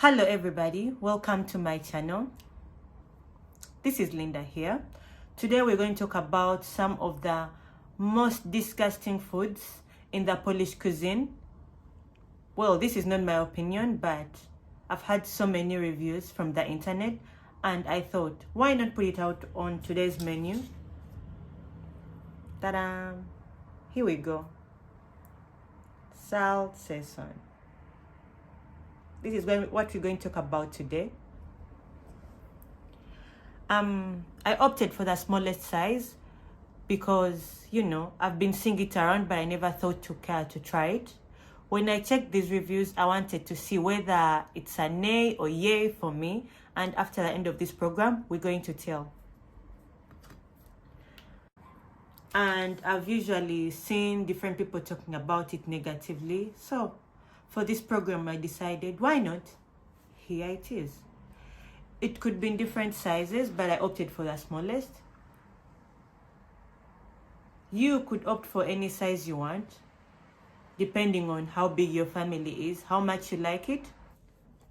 Hello everybody, welcome to my channel. This is Linda here. Today we're going to talk about some of the most disgusting foods in the Polish cuisine. Well, this is not my opinion, but I've had so many reviews from the internet and I thought, why not put it out on today's menu? Ta-da! Here we go. Salceson. This is what we're going to talk about today. I opted for the smallest size because, I've been seeing it around, but I never thought to care to try it. When I checked these reviews, I wanted to see whether it's a nay or yay for me. And after the end of this program, we're going to tell. And I've usually seen different people talking about it negatively. So for this program, I decided, why not? Here it is. It could be in different sizes, but I opted for the smallest. You could opt for any size you want, depending on how big your family is, how much you like it.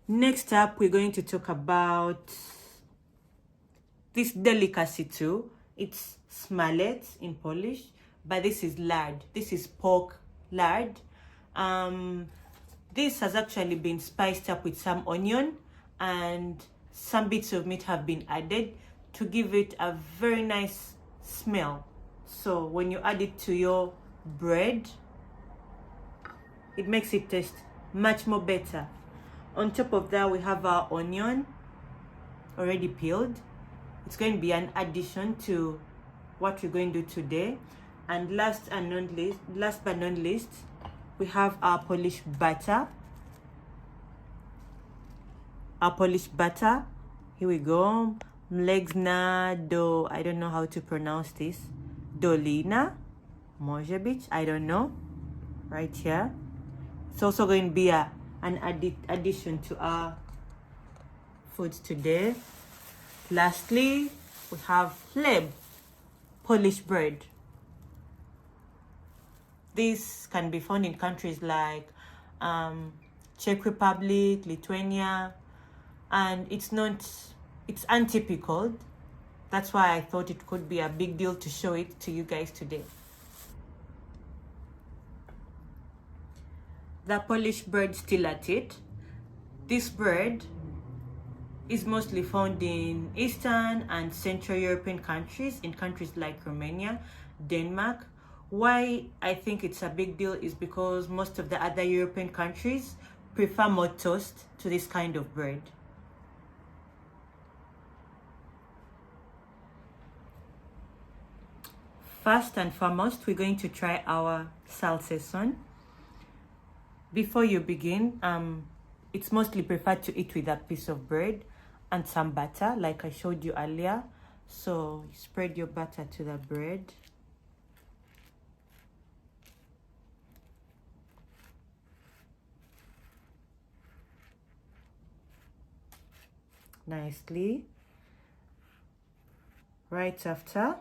Next up, we're going to talk about this delicacy too. It's smalec in Polish, but this is lard. This is pork lard. This has actually been spiced up with some onion and some bits of meat have been added to give it a very nice smell. So when you add it to your bread, it makes it taste much more better. On top of that, we have our onion already peeled. It's going to be an addition to what we're going to do today. And last but not least, we have our Polish butter. Here we go. Mleczna do, I don't know how to pronounce this. Dolina, może być, I don't know. Right here. It's also going to be an addition to our foods today. Lastly, we have chleb, Polish bread. This can be found in countries like Czech Republic, Lithuania, and it's untypical. That's why I thought it could be a big deal to show it to you guys today. The Polish bread still at it. This bread is mostly found in Eastern and Central European countries, in countries like Romania, Denmark. Why I think it's a big deal is because most of the other European countries prefer more toast to this kind of bread. First and foremost, we're going to try our Salceson. Before you begin, it's mostly preferred to eat with a piece of bread and some butter, like I showed you earlier. So spread your butter to the bread. Nicely. Right after,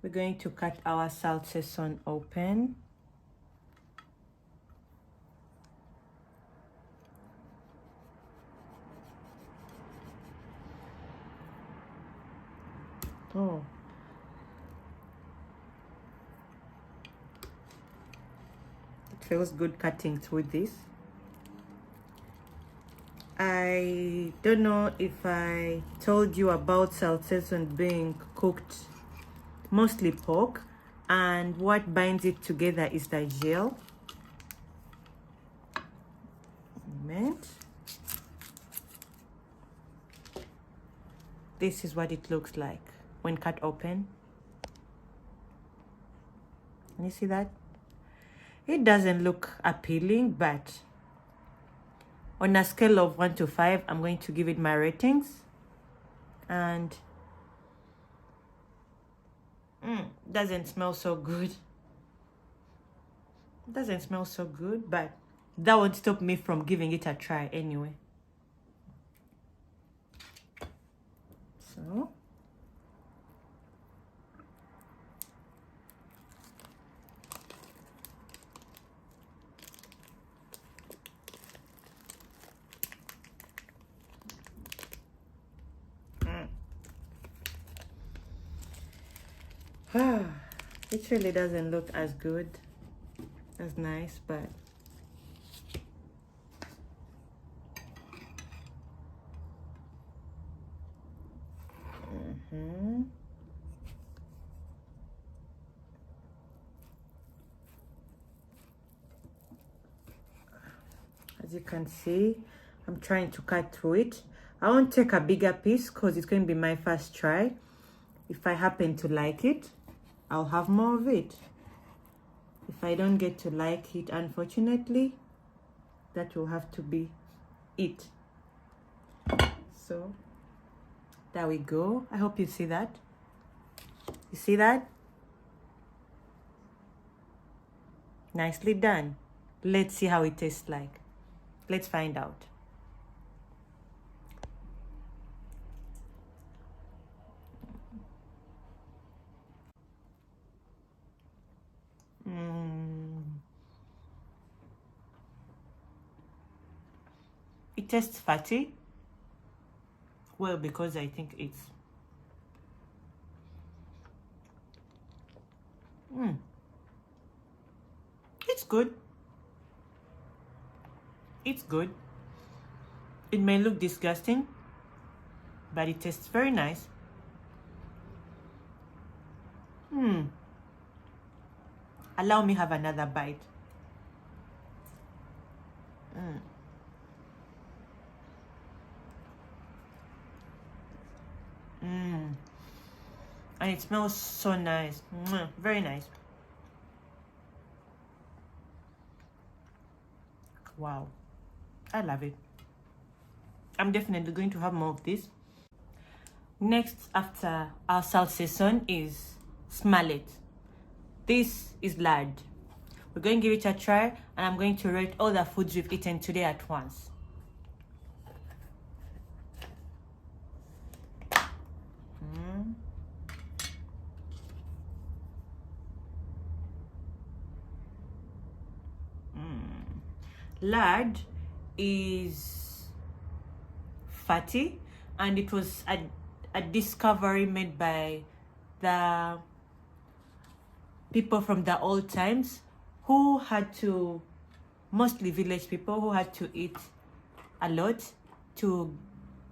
we're going to cut our Salceson open. Oh. It feels good cutting through this. I don't know if I told you about Salceson being cooked mostly pork, and what binds it together is the gel. Moment. This is what it looks like when cut open. Can you see that? It doesn't look appealing, but on a scale of 1 to 5, I'm going to give it my ratings. And doesn't smell so good. Doesn't smell so good, but that won't stop me from giving it a try anyway. So It really doesn't look as good, as nice, but as you can see, I'm trying to cut through it. I won't take a bigger piece because it's going to be my first try. If I happen to like it, I'll have more of it. If I don't get to like it, unfortunately, that will have to be it. So there we go. I hope you see that. You see that? Nicely done. Let's see how it tastes like. Let's find out. It tastes fatty. Well, because I think it's it's good. It's good. It may look disgusting, but it tastes very nice. Allow me have another bite. And it smells so nice. Very nice. Wow, I love it. I'm definitely going to have more of this. Next, after our Salceson, is smallet. This is lard. We're going to give it a try, and I'm going to rate all the foods we've eaten today at once. Lard is fatty, and it was a discovery made by the people from the old times who had to, mostly village people, who had to eat a lot to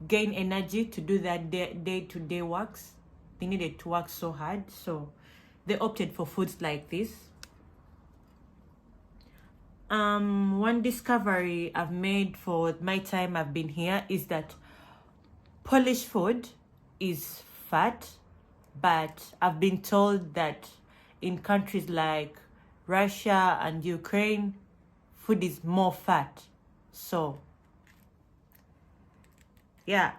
gain energy to do their day-to-day works. They needed to work so hard, so they opted for foods like this. One discovery I've made for my time I've been here is that Polish food is fat, but I've been told that in countries like Russia and Ukraine, food is more fat. So yeah,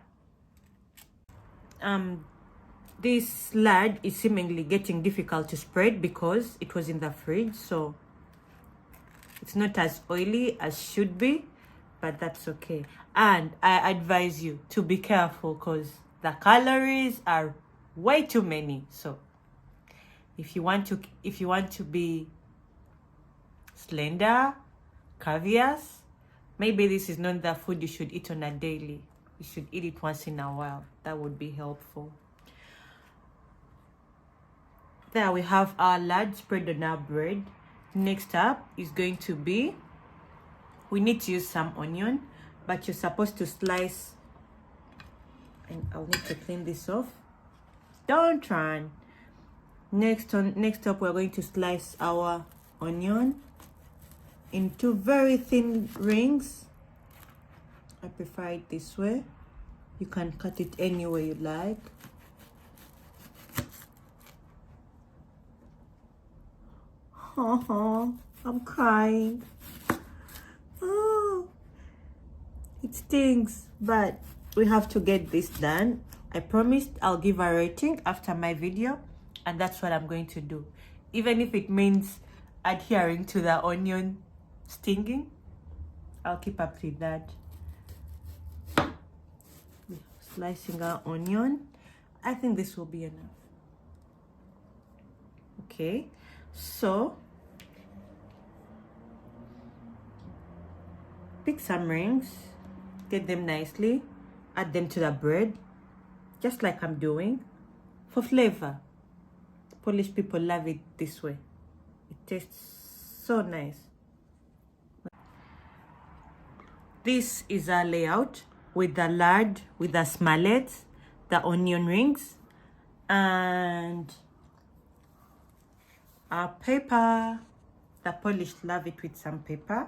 this lard is seemingly getting difficult to spread because it was in the fridge, so it's not as oily as should be, but that's okay. And I advise you to be careful because the calories are way too many. So if you want to be slender, curvious, maybe this is not the food you should eat on a daily. You should eat it once in a while. That would be helpful. There we have our lard spread on our bread. Next up is going to be, we need to use some onion, but you're supposed to slice, and I'll need to clean this off. Don't run. Next up, we're going to slice our onion into very thin rings. I prefer it this way. You can cut it any way you like. Oh, I'm crying. Oh, it stings, but we have to get this done. I promised I'll give a rating after my video, and that's what I'm going to do. Even if it means adhering to the onion stinging, I'll keep up with that. Slicing our onion. I think this will be enough. Okay, so pick some rings, get them nicely, add them to the bread, just like I'm doing. For flavor, Polish people love it this way. It tastes so nice. This is our layout with the lard, with the smallettes, the onion rings, and our pepper. The Polish love it with some pepper.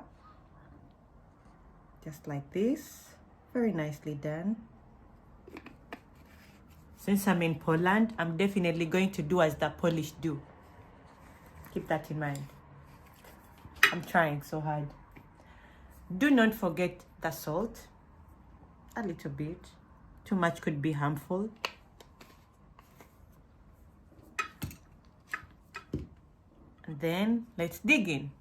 Just like this. Very nicely done. Since I'm in Poland, I'm definitely going to do as the Polish do. Keep that in mind. I'm trying so hard. Do not forget the salt. A little bit. Too much could be harmful. And then let's dig in.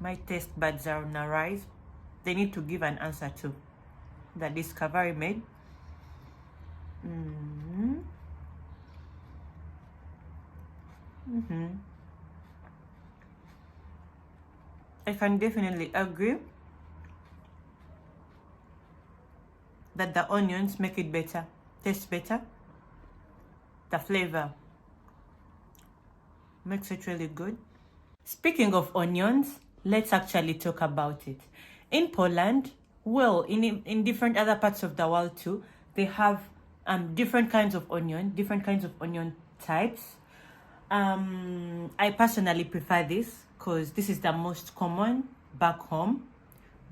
My taste buds are on a rise. They need to give an answer to the discovery made. I can definitely agree that the onions make it better, taste better. The flavor makes it really good. Speaking of onions, let's actually talk about it. In Poland, well, in different other parts of the world too, they have different kinds of onion types. I personally prefer this because this is the most common back home.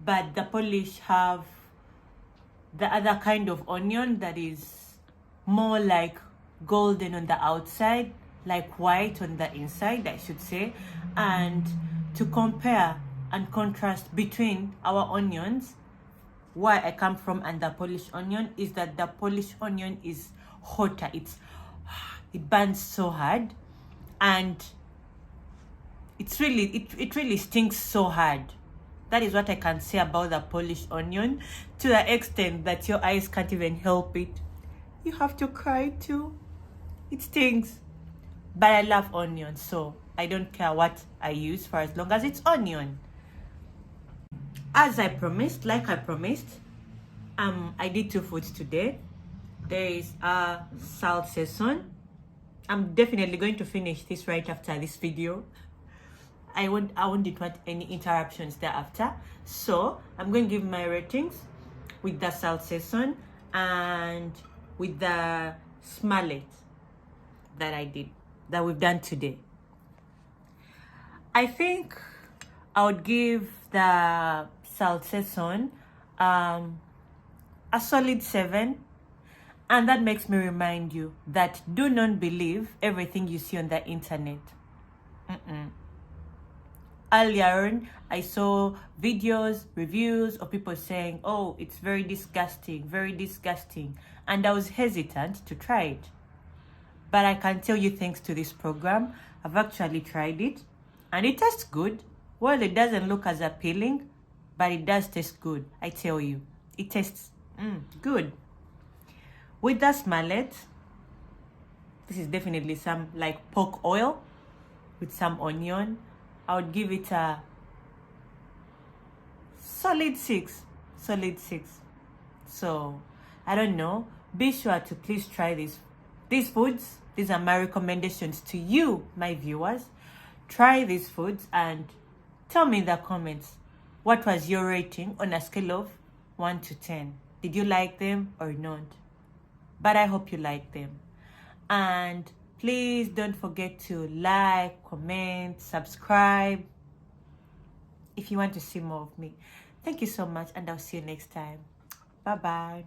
But the Polish have the other kind of onion that is more like golden on the outside, like white on the inside, I should say. And to compare and contrast between our onions, where I come from and the Polish onion is that the Polish onion is hotter. It burns so hard, and it really stinks so hard. That is what I can say about the Polish onion, to the extent that your eyes can't even help it. You have to cry too. It stings. But I love onion, so I don't care what I use for as long as it's onion. As I promised, I did 2 foods today. There is a Salceson. I'm definitely going to finish this right after this video. I won't want any interruptions thereafter. So I'm going to give my ratings with the Salceson and with the smallet that we've done today. I think I would give the Salceson a solid 7. And that makes me remind you that do not believe everything you see on the internet. Earlier on, I saw videos, reviews of people saying, oh, it's very disgusting. And I was hesitant to try it. But I can tell you, thanks to this program, I've actually tried it. And it tastes good. Well, it doesn't look as appealing, but it does taste good. I tell you, it tastes good. With the smallet, this is definitely some like pork oil with some onion. I would give it a solid 6. So I don't know. Be sure to please try these foods. These are my recommendations to you, my viewers. Try these foods and tell me in the comments, what was your rating on a scale of 1 to 10? Did you like them or not? But I hope you like them. And please don't forget to like, comment, subscribe if you want to see more of me. Thank you so much, and I'll see you next time. Bye-bye.